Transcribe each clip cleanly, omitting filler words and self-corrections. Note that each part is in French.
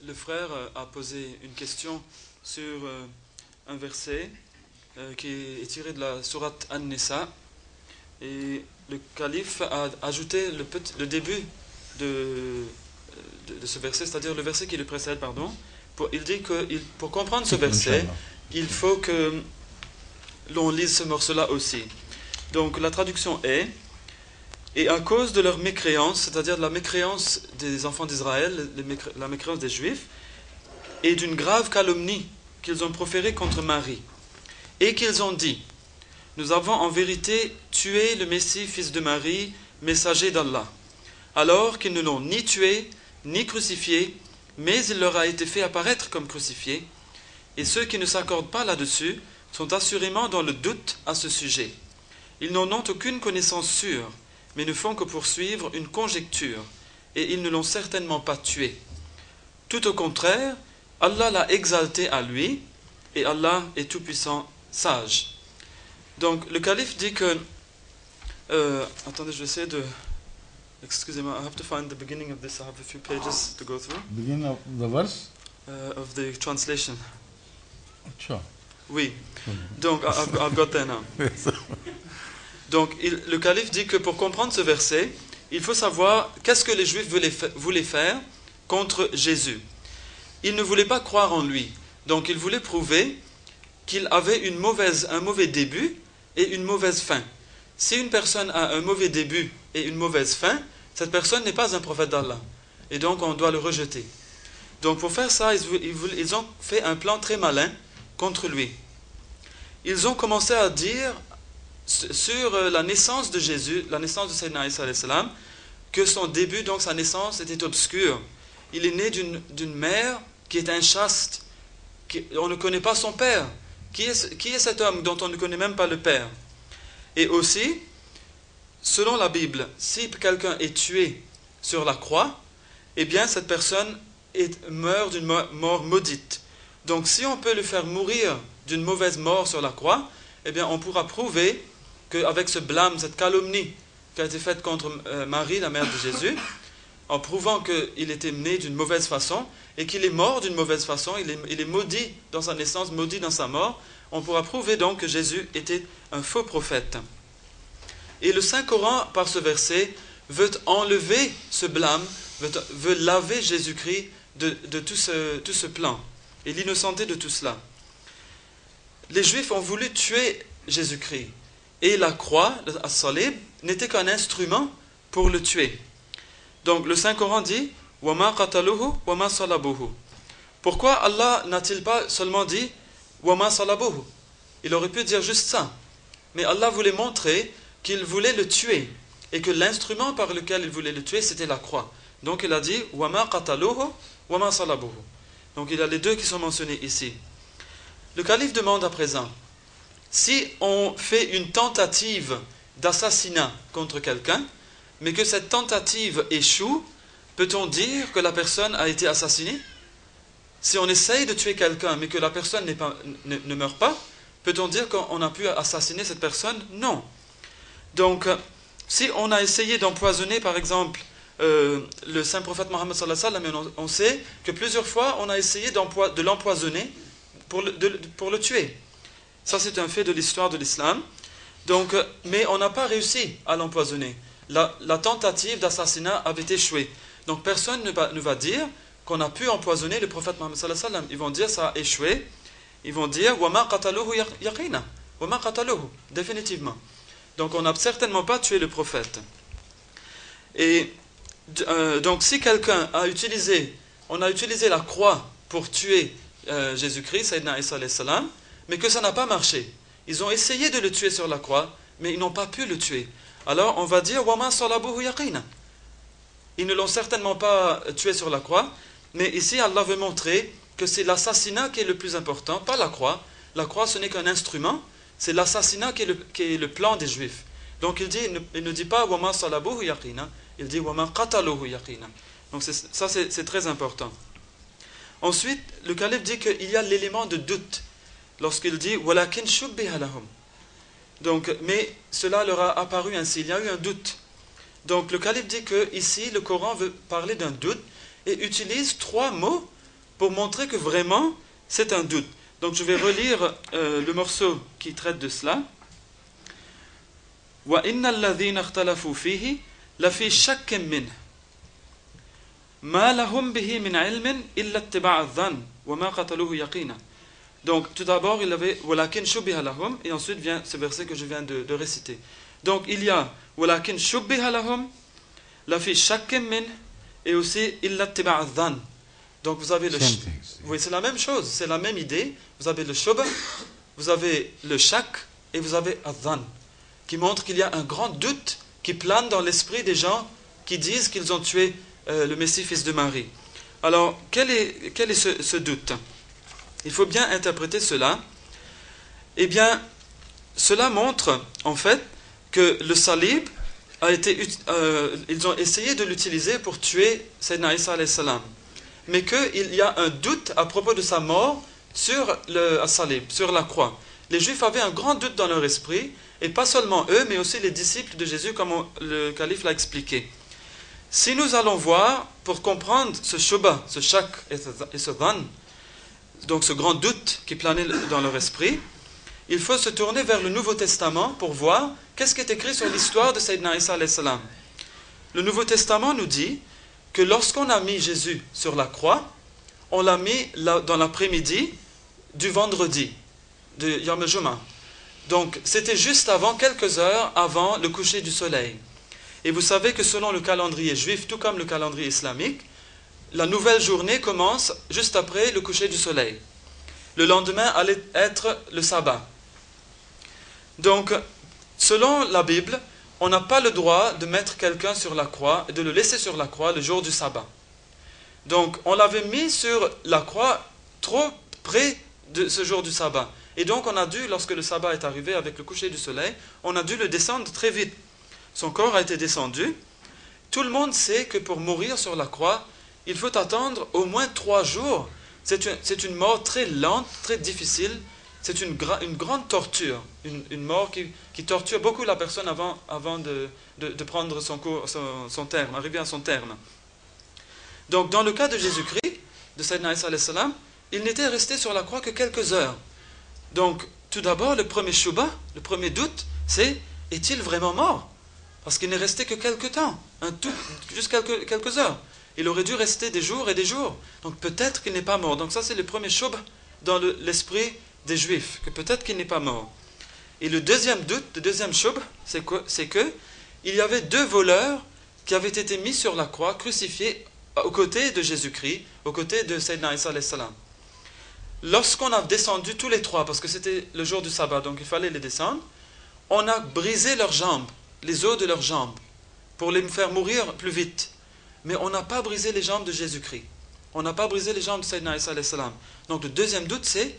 Le frère a posé une question sur un verset qui est tiré de la sourate An-Nisa, et le calife a ajouté le début de ce verset, c'est-à-dire le verset qui le précède, pardon. Il dit que pour comprendre ce verset, il faut que l'on lise ce morceau-là aussi. Donc la traduction est: et à cause de leur mécréance, c'est-à-dire de la mécréance des enfants d'Israël, la mécréance des Juifs, et d'une grave calomnie qu'ils ont proférée contre Marie, et qu'ils ont dit: nous avons en vérité tué le Messie, fils de Marie, messager d'Allah, alors qu'ils ne l'ont ni tué, ni crucifié, mais il leur a été fait apparaître comme crucifié, et ceux qui ne s'accordent pas là-dessus sont assurément dans le doute à ce sujet. Ils n'en ont aucune connaissance sûre, mais ne font que poursuivre une conjecture, et ils ne l'ont certainement pas tué. Tout au contraire, Allah l'a exalté à lui, et Allah est tout-puissant, sage. Donc le calife dit que... attendez, je vais essayer de... Excusez-moi, I have to find the beginning of this. I have a few pages to go through. Beginning of the verse? Of the translation. Sure. Oui. Donc, I've got there now. Donc, le calife dit que pour comprendre ce verset, il faut savoir qu'est-ce que les Juifs voulaient faire contre Jésus. Ils ne voulaient pas croire en lui. Donc, ils voulaient prouver qu'il avait un mauvais début et une mauvaise fin. Si une personne a un mauvais début et une mauvaise fin, cette personne n'est pas un prophète d'Allah. Et donc, on doit le rejeter. Donc, pour faire ça, ils ont fait un plan très malin contre lui. Ils ont commencé à dire sur la naissance de Jésus, la naissance de Sayyidina Isa alayhi salam, que son début, donc sa naissance, était obscure. Il est né d'une mère qui est inchaste. On ne connaît pas son père. Qui est cet homme dont on ne connaît même pas le père? Et aussi, selon la Bible, si quelqu'un est tué sur la croix, eh bien cette personne meurt d'une mort maudite. Donc si on peut le faire mourir d'une mauvaise mort sur la croix, eh bien on pourra prouver qu'avec ce blâme, cette calomnie qui a été faite contre Marie, la mère de Jésus, en prouvant qu'il était né d'une mauvaise façon et qu'il est mort d'une mauvaise façon, il est maudit dans sa naissance, maudit dans sa mort, on pourra prouver donc que Jésus était un faux prophète. Et le Saint-Coran, par ce verset, veut enlever ce blâme, veut laver Jésus-Christ de tout ce plan et l'innocenter de tout cela. Les Juifs ont voulu tuer Jésus-Christ, et la croix, as-salib, n'était qu'un instrument pour le tuer. Donc le Saint-Coran dit: وَمَا قَتَلُوهُ وَمَا صَلَبُوهُ. Pourquoi Allah n'a-t-il pas seulement dit وَمَا صَلَبُوهُ? Il aurait pu dire juste ça. Mais Allah voulait montrer qu'il voulait le tuer, et que l'instrument par lequel il voulait le tuer, c'était la croix. Donc il a dit وَمَا قَتَلُوهُ وَمَا صَلَبُوهُ. Donc il y a les deux qui sont mentionnés ici. Le calife demande à présent: si on fait une tentative d'assassinat contre quelqu'un, mais que cette tentative échoue, peut-on dire que la personne a été assassinée? Si on essaye de tuer quelqu'un, mais que la personne ne meurt pas, peut-on dire qu'on a pu assassiner cette personne? Non. Donc, si on a essayé d'empoisonner, par exemple, le saint prophète Mohammed sallallahu alayhi wa sallam, on sait que plusieurs fois, on a essayé de l'empoisonner pour le tuer. Ça, c'est un fait de l'histoire de l'islam. Donc, mais on n'a pas réussi à l'empoisonner. La tentative d'assassinat avait échoué. Donc personne ne va dire qu'on a pu empoisonner le prophète Mohammed sallallahu alayhi wa sallam. Ils vont dire ça a échoué. Ils vont dire وَمَا قَتَلُوهُ يَقِينًا. وَمَا قَتَلُوهُ. Définitivement. Donc on n'a certainement pas tué le prophète. Et donc si quelqu'un on a utilisé la croix pour tuer Jésus-Christ, Sayyidina Isa alayhi salam, mais que ça n'a pas marché. Ils ont essayé de le tuer sur la croix, mais ils n'ont pas pu le tuer. Alors on va dire وَمَا صَلَبُوهُ يَقِينًا. Ils ne l'ont certainement pas tué sur la croix, mais ici Allah veut montrer que c'est l'assassinat qui est le plus important, pas la croix. La croix, ce n'est qu'un instrument, c'est l'assassinat qui est le plan des Juifs. Donc il ne dit pas وَمَا صَلَبُوهُ يَقِينًا, il dit وَمَا قَتَلُوهُ يَقِينًا. Donc ça c'est très important. Ensuite, le calife dit qu'il y a l'élément de doute lorsqu'il dit وَلَكِنْ شُبِّهَ لَهُمْ. Donc, mais cela leur a apparu ainsi, il y a eu un doute. Donc le calife dit que ici le Coran veut parler d'un doute et utilise 3 mots pour montrer que vraiment c'est un doute. Donc je vais relire le morceau qui traite de cela. وَإِنَّ الَّذِينَ اخْتَلَفُوا فِيهِ لَفِي شَكٍّ مِّنْهِ مَا لَهُمْ بِهِ مِنْ عِلْمٍ إِلَّا اتِّبَاعَ الظَّنِّ وَمَا قَتَلُوهُ يَقِينًا. Donc tout d'abord il avait وَلَكِنْ شُبِّهَ لَهُمْ, et ensuite vient ce verset que je viens de réciter. Donc il y a وَلَكِنْ شُبِّهَ لَهُمْ لَفِي شَكٍّ مِّنْهِ et aussi إِلَّا اتِّبَاعَ الظَّنِّ. Donc vous avez le oui, c'est la même chose, c'est la même idée. Vous avez le shubh, vous avez le shak et vous avez adhan, qui montre qu'il y a un grand doute qui plane dans l'esprit des gens qui disent qu'ils ont tué le Messie, fils de Marie. Alors, quel est ce doute? Il faut bien interpréter cela. Eh bien, cela montre en fait que le salib a été, ils ont essayé de l'utiliser pour tuer Sayyidina Isa alayhi salam, mais qu'il y a un doute à propos de sa mort sur le salib, sur la croix. Les Juifs avaient un grand doute dans leur esprit, et pas seulement eux, mais aussi les disciples de Jésus, comme le calife l'a expliqué. Si nous allons voir, pour comprendre ce shubha, ce shak et ce dhan, donc ce grand doute qui planait dans leur esprit, il faut se tourner vers le Nouveau Testament pour voir qu'est-ce qui est écrit sur l'histoire de Sayyidina Isa alayhi salam. Le Nouveau Testament nous dit que lorsqu'on a mis Jésus sur la croix, on l'a mis dans l'après-midi du vendredi, de Yom el-Jum'ah. Donc c'était juste avant, quelques heures avant le coucher du soleil. Et vous savez que selon le calendrier juif, tout comme le calendrier islamique, la nouvelle journée commence juste après le coucher du soleil. Le lendemain allait être le sabbat. Donc, selon la Bible, on n'a pas le droit de mettre quelqu'un sur la croix et de le laisser sur la croix le jour du sabbat. Donc, on l'avait mis sur la croix trop près de ce jour du sabbat. Et donc, on a dû, lorsque le sabbat est arrivé avec le coucher du soleil, on a dû le descendre très vite. Son corps a été descendu. Tout le monde sait que pour mourir sur la croix, il faut attendre au moins 3 jours. C'est une mort très lente, très difficile. C'est une grande torture, une mort qui torture beaucoup la personne avant de prendre son terme, arriver à son terme. Donc dans le cas de Jésus-Christ, de Sayyidina Isa alayhi salam, il n'était resté sur la croix que quelques heures. Donc tout d'abord, le premier shubha, le premier doute, c'est est-il vraiment mort? Parce qu'il n'est resté que quelques temps, juste quelques heures. Il aurait dû rester des jours et des jours. Donc peut-être qu'il n'est pas mort. Donc ça c'est le premier shubha dans l'esprit des Juifs, que peut-être qu'il n'est pas mort. Et le deuxième doute, le deuxième shubh, c'est que il y avait 2 voleurs qui avaient été mis sur la croix, crucifiés aux côtés de Jésus-Christ, aux côtés de Sayyidina Isa alayhi salam. Lorsqu'on a descendu tous les 3, parce que c'était le jour du sabbat, donc il fallait les descendre, on a brisé leurs jambes, les os de leurs jambes, pour les faire mourir plus vite. Mais on n'a pas brisé les jambes de Jésus-Christ. On n'a pas brisé les jambes de Sayyidina Isa alayhi salam. Donc le deuxième doute, c'est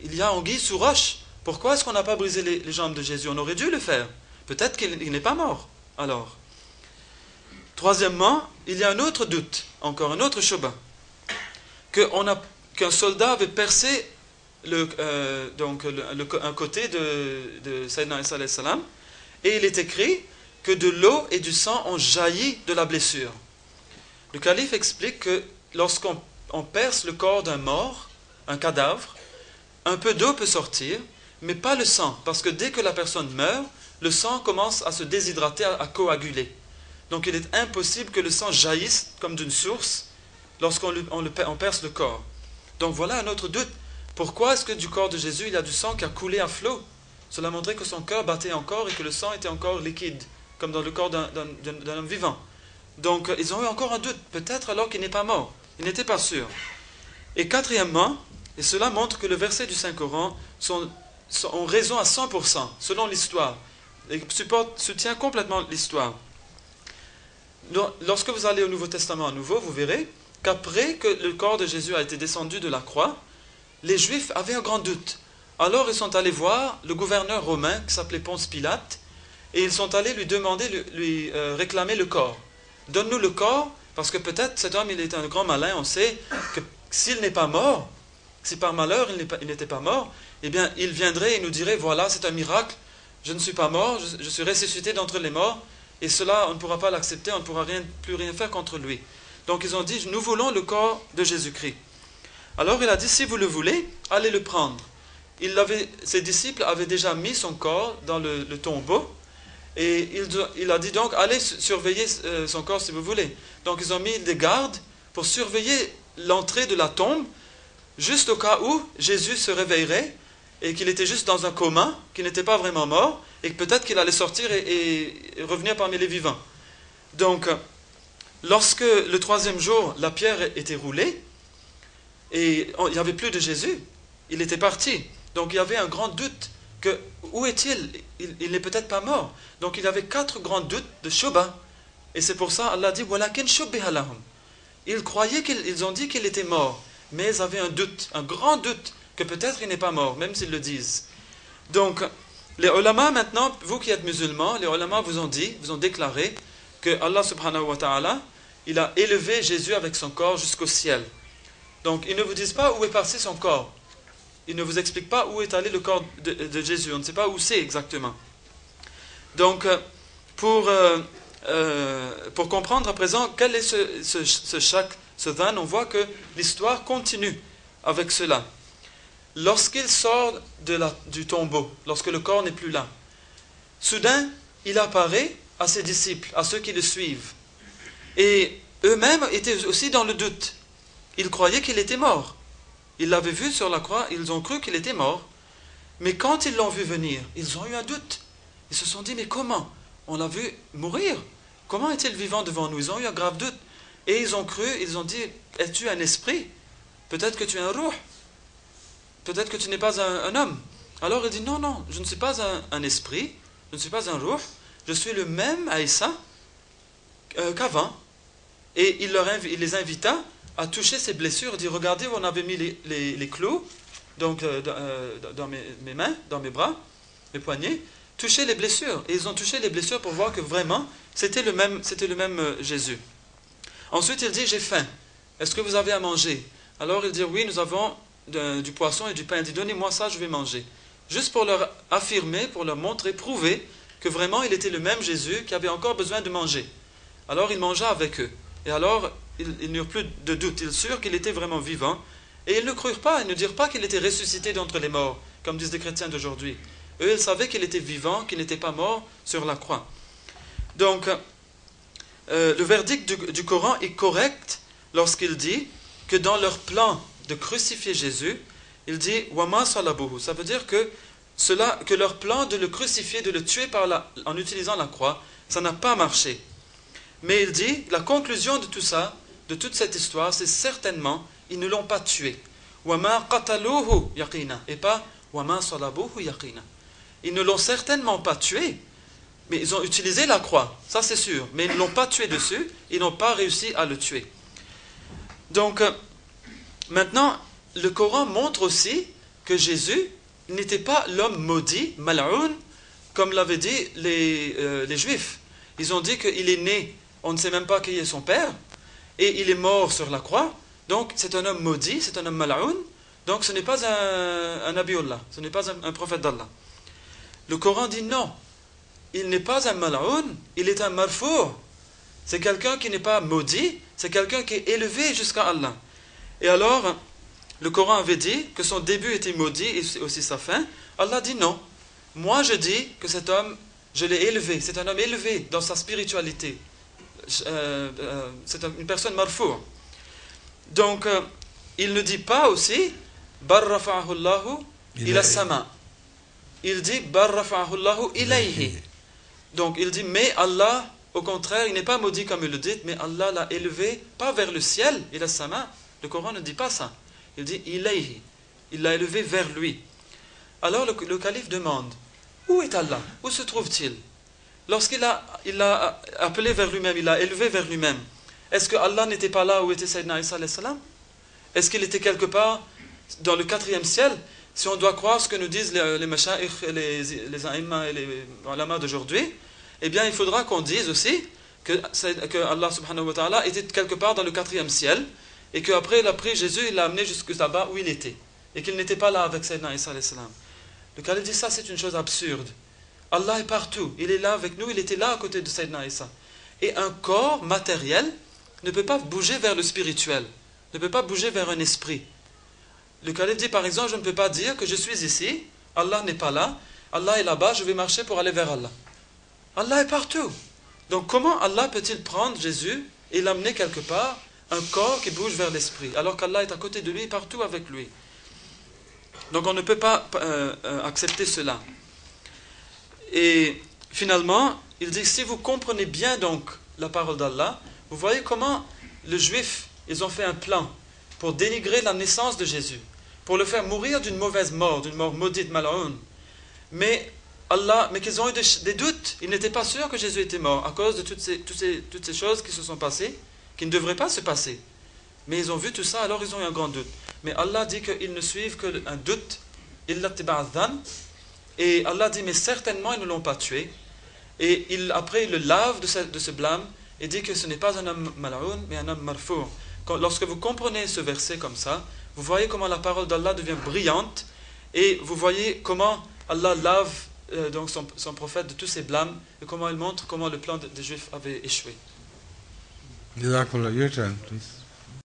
il y a anguille sous roche. Pourquoi est-ce qu'on n'a pas brisé les jambes de Jésus? On aurait dû le faire. Peut-être qu'il n'est pas mort. Alors, troisièmement, il y a un autre doute, encore un autre shubha, qu'un soldat avait percé un côté de Sayyidina Isa alayhi salam, et il est écrit que de l'eau et du sang ont jailli de la blessure. Le calife explique que lorsqu'on perce le corps d'un mort, un cadavre, un peu d'eau peut sortir, mais pas le sang, parce que dès que la personne meurt, le sang commence à se déshydrater, à coaguler. Donc il est impossible que le sang jaillisse comme d'une source lorsqu'on perce le corps. Donc voilà un autre doute. Pourquoi est-ce que du corps de Jésus, il y a du sang qui a coulé à flot? Cela montrait que son cœur battait encore et que le sang était encore liquide, comme dans le corps d'un homme vivant. Donc ils ont eu encore un doute, peut-être alors qu'il n'est pas mort. Ils n'étaient pas sûrs. Et quatrièmement, et cela montre que le verset du Saint-Coran ont raison à 100%, selon l'histoire, et soutient complètement l'histoire. Lorsque vous allez au Nouveau Testament à nouveau, vous verrez qu'après que le corps de Jésus a été descendu de la croix, les Juifs avaient un grand doute. Alors ils sont allés voir le gouverneur romain qui s'appelait Ponce Pilate, et ils sont allés lui demander, lui réclamer le corps. Donne-nous le corps, parce que peut-être cet homme il est un grand malin, on sait que s'il n'est pas mort, si par malheur il n'était pas mort, eh bien il viendrait et nous dirait, voilà c'est un miracle, je ne suis pas mort, je suis ressuscité d'entre les morts, et cela on ne pourra pas l'accepter, on ne pourra plus rien faire contre lui. Donc ils ont dit, nous voulons le corps de Jésus-Christ. Alors il a dit, si vous le voulez, allez le prendre. Ses disciples avaient déjà mis son corps dans le tombeau, et il a dit donc, allez surveiller son corps si vous voulez. Donc ils ont mis des gardes pour surveiller l'entrée de la tombe, juste au cas où Jésus se réveillerait, et qu'il était juste dans un coma, qu'il n'était pas vraiment mort, et que peut-être qu'il allait sortir et revenir parmi les vivants. Donc, lorsque le 3e jour, la pierre était roulée, et il n'y avait plus de Jésus, il était parti. Donc il y avait un grand doute, que où est-il? Il n'est peut-être pas mort. Donc il y avait 4 grands doutes de Shubha. Et c'est pour ça Allah dit, walakin shubbiha lahum. Ils croyaient ils ont dit qu'il était mort, mais ils avaient un doute, un grand doute, que peut-être il n'est pas mort, même s'ils le disent. Donc, les ulama maintenant, vous qui êtes musulmans, les ulama vous ont déclaré que Allah subhanahu wa ta'ala, il a élevé Jésus avec son corps jusqu'au ciel. Donc, ils ne vous disent pas où est parti son corps. Ils ne vous expliquent pas où est allé le corps de Jésus. On ne sait pas où c'est exactement. Donc, pour comprendre à présent quel est ce dhan, on voit que l'histoire continue avec cela. Lorsqu'il sort du tombeau, lorsque le corps n'est plus là, soudain, il apparaît à ses disciples, à ceux qui le suivent. Et eux-mêmes étaient aussi dans le doute. Ils croyaient qu'il était mort. Ils l'avaient vu sur la croix, ils ont cru qu'il était mort. Mais quand ils l'ont vu venir, ils ont eu un doute. Ils se sont dit, mais comment? On l'a vu mourir. Comment est-il vivant devant nous? Ils ont eu un grave doute. Et ils ont cru, ils ont dit, es-tu un esprit? Peut-être que tu es un ruh. Peut-être que tu n'es pas un homme. Alors il dit, non, non, je ne suis pas un esprit, je ne suis pas un ruh, je suis le même Aïssa qu'avant. Et il les invita à toucher ses blessures. Il dit, regardez où on avait mis les clous, donc dans mes mains, dans mes bras, mes poignets, touchez les blessures. Et ils ont touché les blessures pour voir que vraiment, c'était le même Jésus. Ensuite, il dit, j'ai faim. Est-ce que vous avez à manger? Alors il dit, oui, nous avons du poisson et du pain. Il dit, donnez-moi ça, je vais manger. Juste pour leur affirmer, pour leur montrer, prouver que vraiment il était le même Jésus qui avait encore besoin de manger. Alors il mangea avec eux. Et alors, ils n'eurent plus de doute. Ils surent qu'il était vraiment vivant. Et ils ne crurent pas, ils ne dirent pas qu'il était ressuscité d'entre les morts, comme disent les chrétiens d'aujourd'hui. Eux, ils savaient qu'il était vivant, qu'il n'était pas mort sur la croix. Donc, le verdict du Coran est correct lorsqu'il dit que dans leur plan de crucifier Jésus, il dit « Wama salabuhu ». Ça veut dire que leur plan de le crucifier, de le tuer en utilisant la croix, ça n'a pas marché. Mais il dit, la conclusion de tout ça, de toute cette histoire, c'est certainement, ils ne l'ont pas tué. Wama qataluhu yaqina, et pas Wama salabuhu yaqina. Ils ne l'ont certainement pas tué, mais ils ont utilisé la croix, ça c'est sûr. Mais ils ne l'ont pas tué dessus, ils n'ont pas réussi à le tuer. Donc, maintenant, le Coran montre aussi que Jésus n'était pas l'homme maudit, mal'oun, comme l'avaient dit les Juifs. Ils ont dit qu'il est né, on ne sait même pas qui est son père, et il est mort sur la croix. Donc c'est un homme maudit, c'est un homme mal'oun. Donc ce n'est pas un Nabiullah, ce n'est pas un prophète d'Allah. Le Coran dit non, il n'est pas un mal'oun, il est un marfour. C'est quelqu'un qui n'est pas maudit, c'est quelqu'un qui est élevé jusqu'à Allah. Et alors, le Coran avait dit que son début était maudit et aussi sa fin. Allah dit non. Moi je dis que cet homme, je l'ai élevé. C'est un homme élevé dans sa spiritualité. C'est une personne marfour. Donc, il ne dit pas aussi Barrafa'ahu Allahu ila sama. Il dit Barrafa'ahu Allahu ilayhi. Donc, il dit mais Allah, au contraire, il n'est pas maudit comme il le dit, mais Allah l'a élevé, pas vers le ciel, ila sama. Le Coran ne dit pas ça. Il dit ilayhi. Il l'a élevé vers lui. Alors le calife demande, où est Allah? Où se trouve-t-il? Lorsqu'il l'a appelé vers lui-même, il l'a élevé vers lui-même, est-ce que Allah n'était pas là où était Sayyidina Isa alayhi salam? Est-ce qu'il était quelque part dans le 4e ciel? Si on doit croire ce que nous disent les mashayikh, les aïmma et les ulama d'aujourd'hui, eh bien il faudra qu'on dise aussi que Allah subhanahu wa ta'ala était quelque part dans le 4e ciel, et qu'après il a pris Jésus, il l'a amené jusque là-bas où il était, et qu'il n'était pas là avec Sayyidina Isa alayhi salam. Le calife dit ça, c'est une chose absurde. Allah est partout, il est là avec nous, il était là à côté de Sayyidina Isa. Et un corps matériel ne peut pas bouger vers le spirituel, ne peut pas bouger vers un esprit. Le calife dit par exemple, je ne peux pas dire que je suis ici, Allah n'est pas là, Allah est là-bas, je vais marcher pour aller vers Allah. Allah est partout. Donc comment Allah peut-il prendre Jésus et l'amener quelque part, un corps qui bouge vers l'esprit, alors qu'Allah est à côté de lui, partout avec lui. Donc on ne peut pas accepter cela. Et finalement, il dit, si vous comprenez bien donc la parole d'Allah, vous voyez comment les Juifs, ils ont fait un plan pour dénigrer la naissance de Jésus, pour le faire mourir d'une mauvaise mort, d'une mort maudite, mal'oun. Mais qu'ils ont eu des doutes. Ils n'étaient pas sûrs que Jésus était mort à cause de toutes ces choses qui se sont passées, qui ne devraient pas se passer. Mais ils ont vu tout ça, alors ils ont eu un grand doute. Mais Allah dit qu'ils ne suivent qu'un doute. Et Allah dit, mais certainement ils ne l'ont pas tué. Et après il le lave de ce blâme et dit que ce n'est pas un homme mal'oun, mais un homme marfour. Lorsque vous comprenez ce verset comme ça, vous voyez comment la parole d'Allah devient brillante et vous voyez comment Allah lave donc son prophète de tous ses blâmes et comment il montre comment le plan des Juifs avait échoué. Jazakallah, your turn, please.